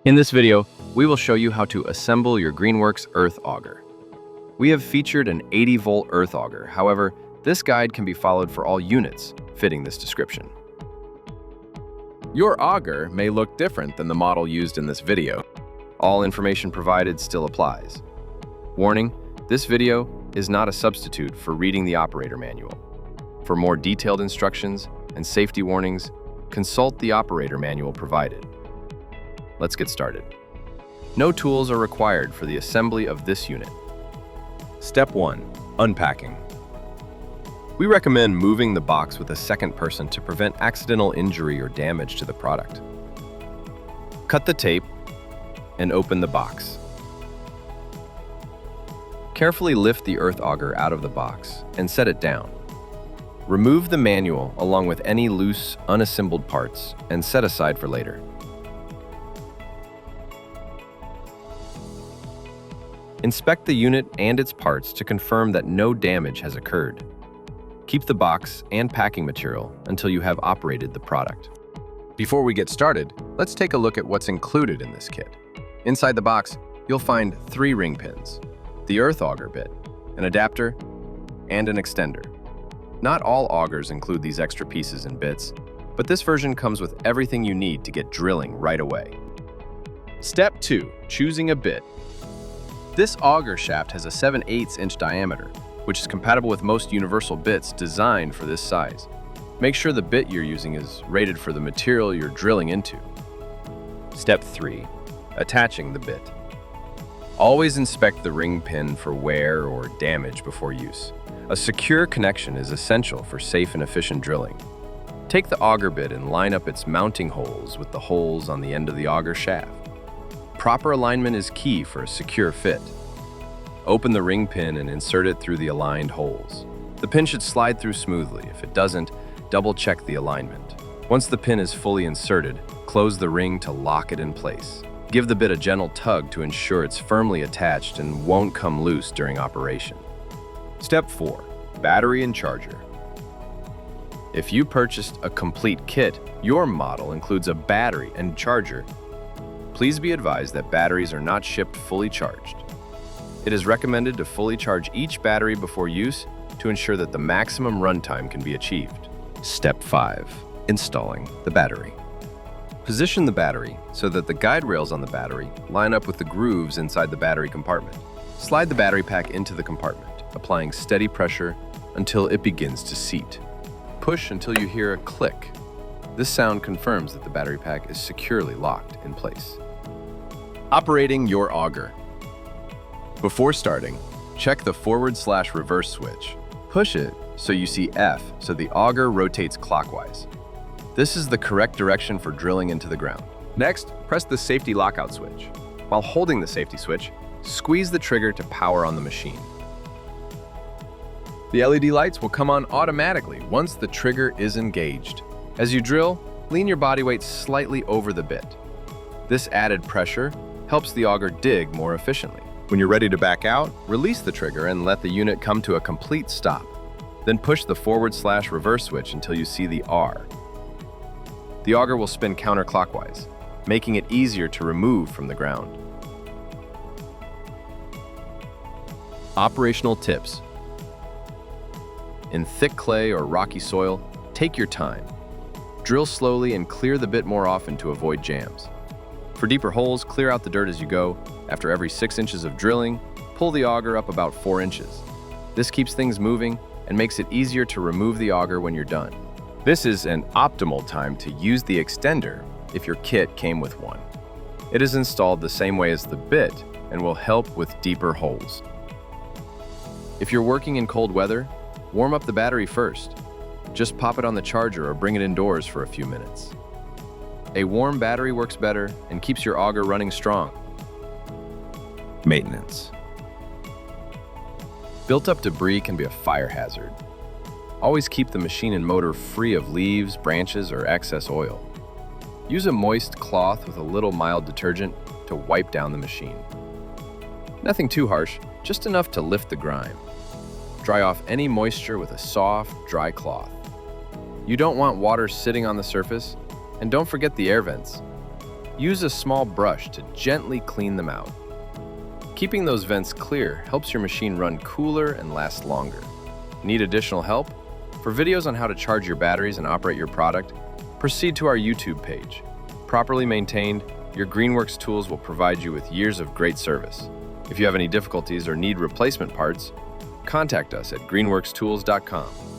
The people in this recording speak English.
In this video, we will show you how to assemble your Greenworks earth auger. We have featured an 80-volt earth auger. However, this guide can be followed for all units fitting this description. Your auger may look different than the model used in this video. All information provided still applies. Warning, this video is not a substitute for reading the operator manual. For more detailed instructions and safety warnings, consult the operator manual provided. Let's get started. No tools are required for the assembly of this unit. Step 1. Unpacking. We recommend moving the box with a second person to prevent accidental injury or damage to the product. Cut the tape and open the box. Carefully lift the earth auger out of the box and set it down. Remove the manual along with any loose, unassembled parts and set aside for later. Inspect the unit and its parts to confirm that no damage has occurred. Keep the box and packing material until you have operated the product. Before we get started, let's take a look at what's included in this kit. Inside the box, you'll find 3 ring pins, the earth auger bit, an adapter, and an extender. Not all augers include these extra pieces and bits, but this version comes with everything you need to get drilling right away. Step 2. Choosing a bit. This auger shaft has a 7/8 inch diameter, which is compatible with most universal bits designed for this size. Make sure the bit you're using is rated for the material you're drilling into. Step 3. Attaching the bit. Always inspect the ring pin for wear or damage before use. A secure connection is essential for safe and efficient drilling. Take the auger bit and line up its mounting holes with the holes on the end of the auger shaft. Proper alignment is key for a secure fit. Open the ring pin and insert it through the aligned holes. The pin should slide through smoothly. If it doesn't, double-check the alignment. Once the pin is fully inserted, close the ring to lock it in place. Give the bit a gentle tug to ensure it's firmly attached and won't come loose during operation. Step 4. Battery and charger. If you purchased a complete kit, your model includes a battery and charger. Please be advised that batteries are not shipped fully charged. It is recommended to fully charge each battery before use to ensure that the maximum runtime can be achieved. Step 5. Installing the battery. Position the battery so that the guide rails on the battery line up with the grooves inside the battery compartment. Slide the battery pack into the compartment, applying steady pressure until it begins to seat. Push until you hear a click. This sound confirms that the battery pack is securely locked in place. Operating your auger. Before starting, check the forward/reverse switch. Push it so you see F so the auger rotates clockwise. This is the correct direction for drilling into the ground. Next, press the safety lockout switch. While holding the safety switch, squeeze the trigger to power on the machine. The LED lights will come on automatically once the trigger is engaged. As you drill, lean your body weight slightly over the bit. This added pressure helps the auger dig more efficiently. When you're ready to back out, release the trigger and let the unit come to a complete stop. Then push the forward/reverse switch until you see the R. The auger will spin counterclockwise, making it easier to remove from the ground. Operational tips. In thick clay or rocky soil, take your time. Drill slowly and clear the bit more often to avoid jams. For deeper holes, clear out the dirt as you go. After every 6 inches of drilling, pull the auger up about 4 inches. This keeps things moving and makes it easier to remove the auger when you're done. This is an optimal time to use the extender if your kit came with one. It is installed the same way as the bit and will help with deeper holes. If you're working in cold weather, warm up the battery first. Just pop it on the charger or bring it indoors for a few minutes. A warm battery works better and keeps your auger running strong. Maintenance. Built-up debris can be a fire hazard. Always keep the machine and motor free of leaves, branches, or excess oil. Use a moist cloth with a little mild detergent to wipe down the machine. Nothing too harsh, just enough to lift the grime. Dry off any moisture with a soft, dry cloth. You don't want water sitting on the surface, and don't forget the air vents. Use a small brush to gently clean them out. Keeping those vents clear helps your machine run cooler and last longer. Need additional help? For videos on how to charge your batteries and operate your product, proceed to our YouTube page. Properly maintained, your Greenworks tools will provide you with years of great service. If you have any difficulties or need replacement parts, contact us at greenworkstools.com.